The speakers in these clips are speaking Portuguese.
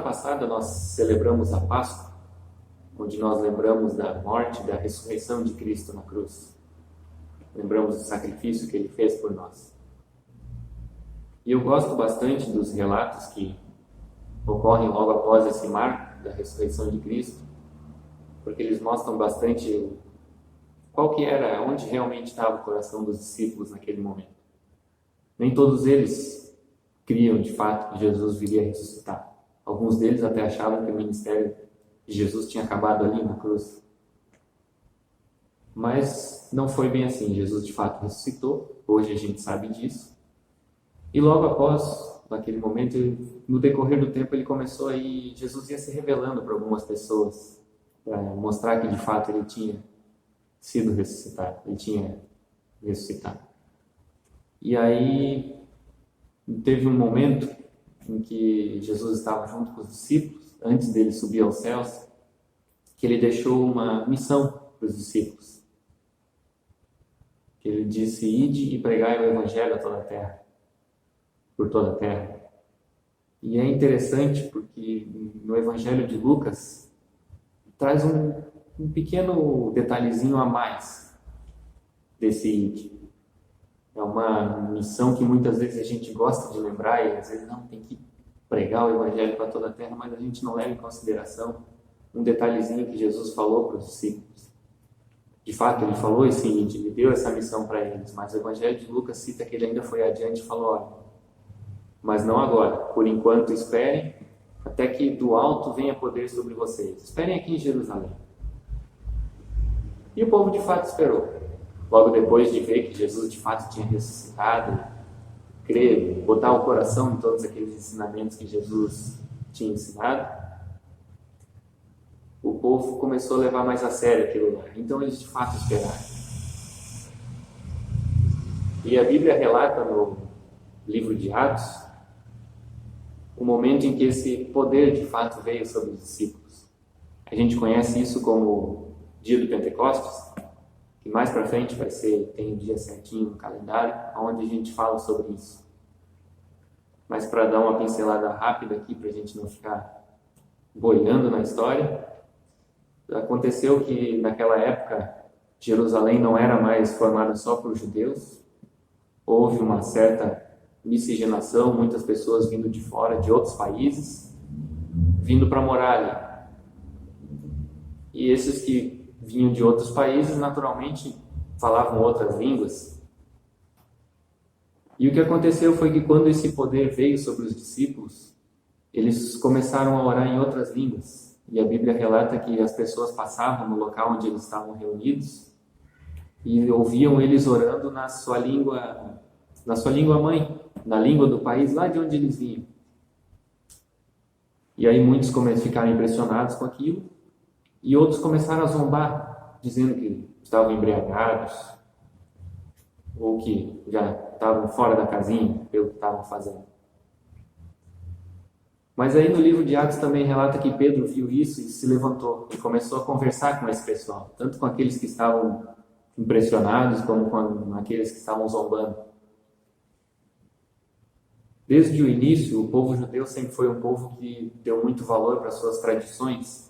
passada nós celebramos a Páscoa, onde nós lembramos da morte e da ressurreição de Cristo na cruz. Lembramos do sacrifício que Ele fez por nós. E eu gosto bastante dos relatos que ocorrem logo após esse marco da ressurreição de Cristo, porque eles mostram bastante qual que era, onde realmente estava o coração dos discípulos naquele momento. Nem todos eles criam de fato que Jesus viria a ressuscitar. Alguns deles até achavam que o ministério de Jesus tinha acabado ali na cruz. Mas não foi bem assim. Jesus de fato ressuscitou, hoje a gente sabe disso. E logo após, naquele momento, no decorrer do tempo, ele começou aí, Jesus ia se revelando para algumas pessoas, para mostrar que de fato ele tinha sido ressuscitado, ele tinha ressuscitado. E aí teve um momento em que Jesus estava junto com os discípulos, antes dele subir aos céus, que ele deixou uma missão para os discípulos. Que ele disse: ide e pregai o evangelho a toda a terra, por toda a terra. E é interessante porque no evangelho de Lucas traz um pequeno detalhezinho a mais desse ide. É uma missão que muitas vezes a gente gosta de lembrar e às vezes não, tem que pregar o evangelho para toda a terra, mas a gente não leva em consideração um detalhezinho que Jesus falou para os discípulos. De fato, ele falou esse ide, ele deu essa missão para eles, mas o evangelho de Lucas cita que ele ainda foi adiante e falou: olha, mas não agora, por enquanto esperem até que do alto venha poder sobre vocês. Esperem aqui em Jerusalém. E o povo de fato esperou. Logo depois de ver que Jesus de fato tinha ressuscitado, crer, botar o coração em todos aqueles ensinamentos que Jesus tinha ensinado, o povo começou a levar mais a sério aquilo lá. Então eles de fato esperaram. E a Bíblia relata no livro de Atos o momento em que esse poder de fato veio sobre os discípulos. A gente conhece isso como dia do Pentecostes, que mais para frente vai ser, tem um dia certinho no calendário, onde a gente fala sobre isso. Mas para dar uma pincelada rápida aqui, para a gente não ficar boiando na história, aconteceu que naquela época Jerusalém não era mais formada só por judeus, houve uma certa miscigenação, muitas pessoas vindo de fora, de outros países, vindo para morar ali. E esses que vinham de outros países, naturalmente, falavam outras línguas. E o que aconteceu foi que quando esse poder veio sobre os discípulos, eles começaram a orar em outras línguas. E a Bíblia relata que as pessoas passavam no local onde eles estavam reunidos e ouviam eles orando na sua língua mãe, na língua do país lá de onde eles vinham. E aí muitos ficaram impressionados com aquilo e outros começaram a zombar, dizendo que estavam embriagados ou que já estavam fora da casinha pelo que estavam fazendo. Mas aí no livro de Atos também relata que Pedro viu isso e se levantou e começou a conversar com esse pessoal, tanto com aqueles que estavam impressionados como com aqueles que estavam zombando. Desde o início, o povo judeu sempre foi um povo que deu muito valor para suas tradições.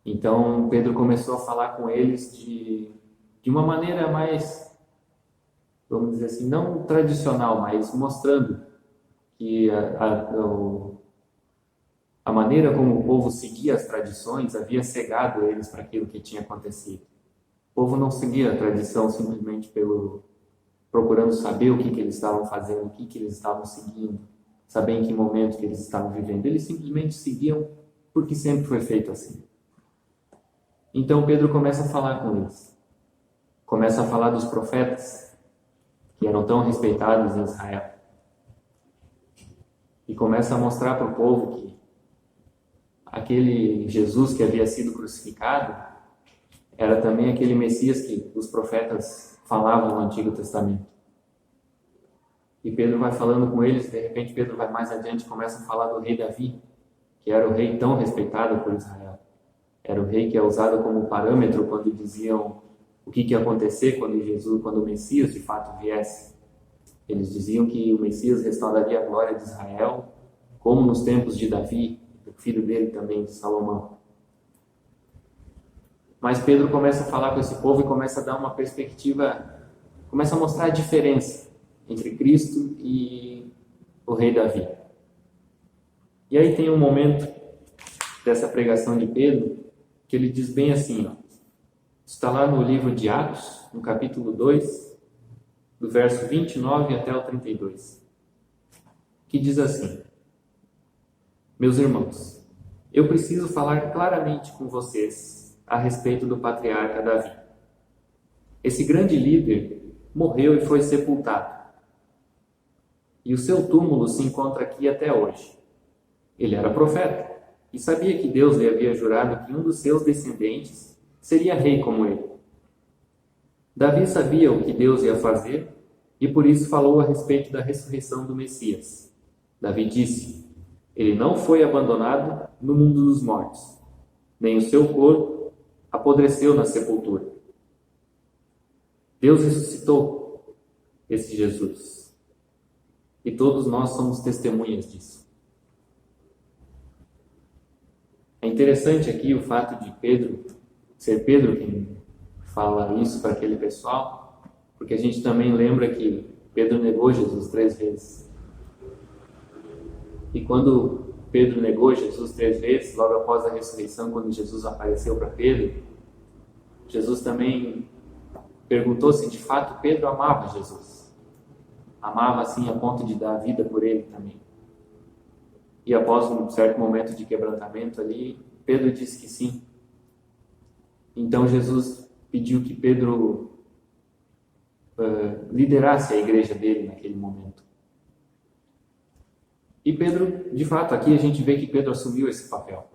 Então Pedro começou a falar com eles de uma maneira mais, vamos dizer assim, não tradicional, mas mostrando que a maneira como o povo seguia as tradições havia cegado eles para aquilo que tinha acontecido. O povo não seguia a tradição simplesmente procurando saber o que eles estavam fazendo, o que eles estavam seguindo, saber em que momento que eles estavam vivendo. Eles simplesmente seguiam porque sempre foi feito assim. Então Pedro começa a falar com eles. Começa a falar dos profetas, que eram tão respeitados em Israel. E começa a mostrar para o povo que aquele Jesus que havia sido crucificado era também aquele Messias que os profetas falavam no Antigo Testamento. E Pedro vai falando com eles, de repente Pedro vai mais adiante e começa a falar do rei Davi, que era o rei tão respeitado por Israel. Era o rei que é usado como parâmetro quando diziam o que ia acontecer quando o Messias de fato viesse. Eles diziam que o Messias restauraria a glória de Israel, como nos tempos de Davi, filho dele também, Salomão. Mas Pedro começa a falar com esse povo e começa a dar uma perspectiva, começa a mostrar a diferença entre Cristo e o rei Davi. E aí tem um momento dessa pregação de Pedro que ele diz bem assim, ó, está lá no livro de Atos, no capítulo 2, do verso 29 até o 32, que diz assim: Meus irmãos, eu preciso falar claramente com vocês a respeito do patriarca Davi. Esse grande líder morreu e foi sepultado. E o seu túmulo se encontra aqui até hoje. Ele era profeta e sabia que Deus lhe havia jurado que um dos seus descendentes seria rei como ele. Davi sabia o que Deus ia fazer e por isso falou a respeito da ressurreição do Messias. Davi disse: Ele não foi abandonado no mundo dos mortos, nem o seu corpo apodreceu na sepultura. Deus ressuscitou esse Jesus. E todos nós somos testemunhas disso. É interessante aqui o fato de ser Pedro quem fala isso para aquele pessoal, porque a gente também lembra que Pedro negou Jesus 3 vezes. E quando Pedro negou Jesus 3 vezes, logo após a ressurreição, quando Jesus apareceu para Pedro, Jesus também perguntou se de fato Pedro amava Jesus. Amava assim a ponto de dar a vida por ele também. E após um certo momento de quebrantamento ali, Pedro disse que sim. Então Jesus pediu que Pedro liderasse a igreja dele naquele momento. E Pedro, de fato, aqui a gente vê que Pedro assumiu esse papel.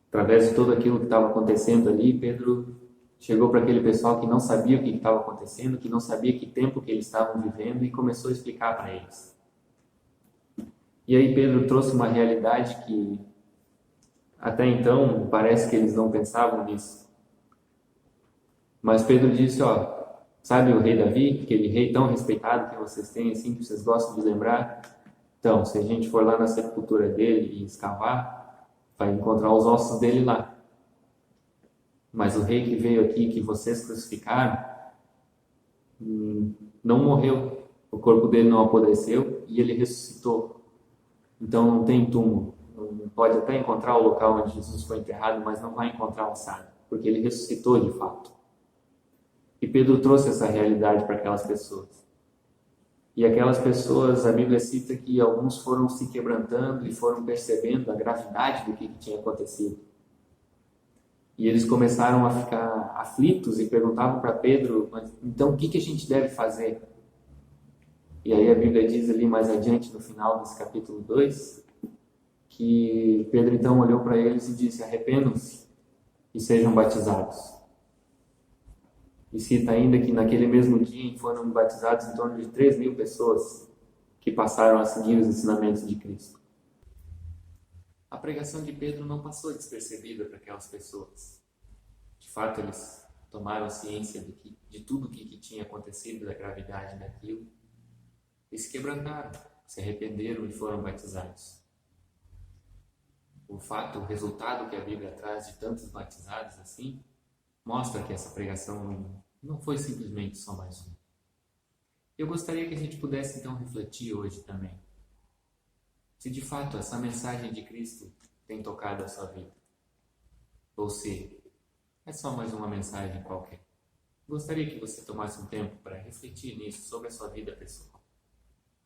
Através de tudo aquilo que estava acontecendo ali, Pedro chegou para aquele pessoal que não sabia o que estava acontecendo, que não sabia que tempo que eles estavam vivendo e começou a explicar para eles. E aí Pedro trouxe uma realidade que até então parece que eles não pensavam nisso. Mas Pedro disse, sabe o rei Davi, aquele rei tão respeitado que vocês têm, assim, que vocês gostam de lembrar? Então, se a gente for lá na sepultura dele e escavar, vai encontrar os ossos dele lá. Mas o rei que veio aqui, que vocês crucificaram, não morreu. O corpo dele não apodreceu e ele ressuscitou. Então não tem túmulo. Pode até encontrar o local onde Jesus foi enterrado, mas não vai encontrar ossado, porque ele ressuscitou de fato. E Pedro trouxe essa realidade para aquelas pessoas. E aquelas pessoas, a Bíblia cita que alguns foram se quebrantando e foram percebendo a gravidade do que tinha acontecido. E eles começaram a ficar aflitos e perguntavam para Pedro, mas, então o que a gente deve fazer? E aí a Bíblia diz ali mais adiante, no final desse capítulo 2, que Pedro então olhou para eles e disse, arrependam-se e sejam batizados. E cita ainda que naquele mesmo dia foram batizados em torno de 3.000 pessoas que passaram a seguir os ensinamentos de Cristo. A pregação de Pedro não passou despercebida para aquelas pessoas. De fato, eles tomaram ciência de tudo o que tinha acontecido, da gravidade daquilo, e se quebrantaram, se arrependeram e foram batizados. O resultado que a Bíblia traz de tantos batizados assim, mostra que essa pregação não foi simplesmente só mais uma. Eu gostaria que a gente pudesse então refletir hoje também, se de fato essa mensagem de Cristo tem tocado a sua vida, ou se é só mais uma mensagem qualquer. Gostaria que você tomasse um tempo para refletir nisso, sobre a sua vida pessoal.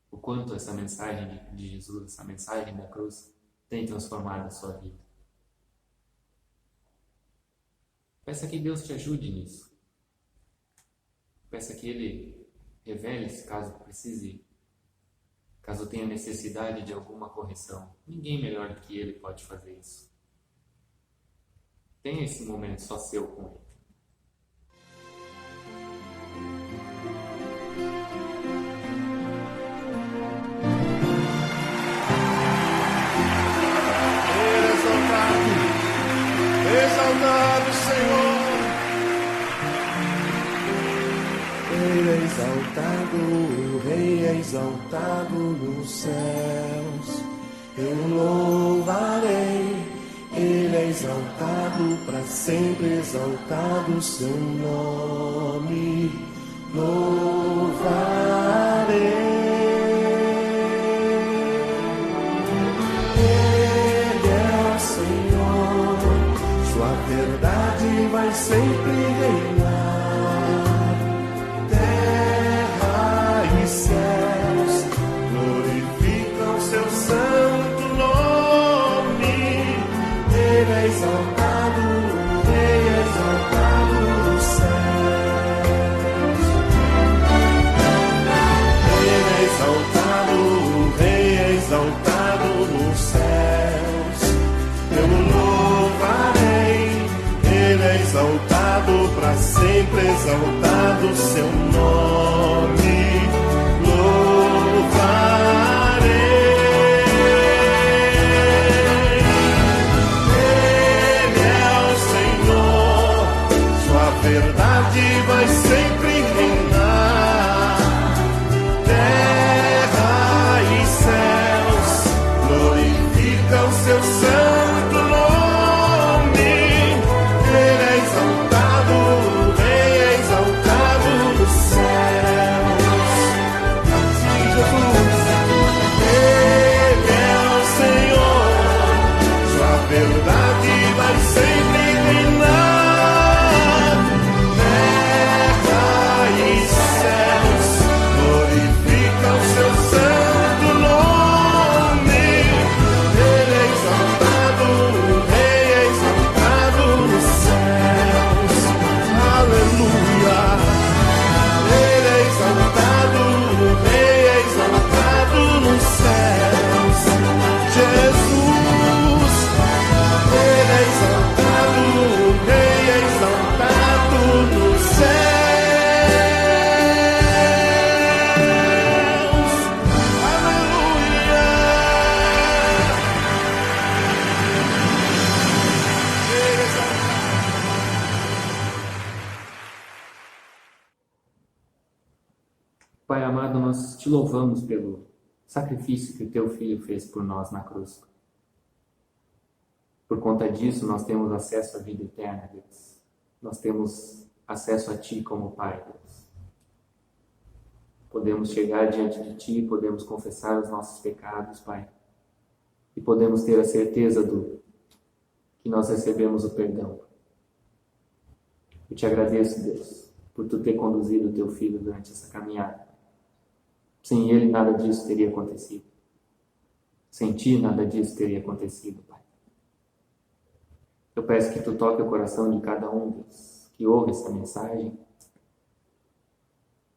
O quanto essa mensagem de Jesus, essa mensagem da cruz, tem transformado a sua vida. Peça que Deus te ajude nisso. Peça que Ele revele-se caso precise, caso tenha necessidade de alguma correção. Ninguém melhor do que Ele pode fazer isso. Tenha esse momento só seu com Ele. Exaltado, Senhor. Ele é exaltado, o Rei é exaltado nos céus. eu louvarei. Ele é exaltado, para sempre exaltado o seu nome. Louvarei. Ele é o Senhor, sua verdade vai sempre reinar. Terra e céus glorificam seu santo nome. Ele é exaltado, o Rei é exaltado nos céus. Ele é exaltado, o Rei é exaltado nos céus. Eu o louvarei. Ele é exaltado, para sempre exaltado o seu nome. Louvarei. Ele é o Senhor, sua verdade vai sempre reinar. Terra e céus glorificam seu santo nome. Ele é exaltado, o Rei é exaltado nos céus. Assim, Jesus. Ele é o Senhor, sua verdade vai sempre reinar. Terra e céus glorificam seu santo nome. Ele é exaltado, o Rei é exaltado nos céus. Aleluia. Ele é exaltado, o Rei é exaltado nos céus. Jesus. Ele é exaltado, o Rei é exaltado nos céus. Aleluia. Ele é exaltado. Pai amado, nós te louvamos pelo sacrifício que o teu filho fez por nós na cruz. Por conta disso, nós temos acesso à vida eterna, Deus. Nós temos acesso a ti como Pai, Deus. Podemos chegar diante de ti, podemos confessar os nossos pecados, Pai. E podemos ter a certeza que nós recebemos o perdão. Eu te agradeço, Deus, por tu ter conduzido o teu filho durante essa caminhada. Sem ele, nada disso teria acontecido. Sem ti, nada disso teria acontecido, Pai. Eu peço que tu toque o coração de cada um, Deus, que ouve essa mensagem.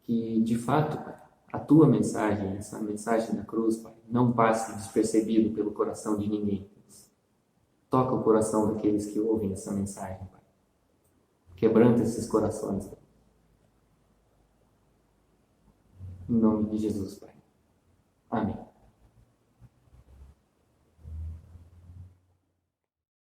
Que, de fato, Pai, a tua mensagem, essa mensagem da cruz, Pai, não passe despercebido pelo coração de ninguém, Deus. Toca o coração daqueles que ouvem essa mensagem, Pai. Quebranta esses corações, Pai. Em nome de Jesus, Pai. Amém.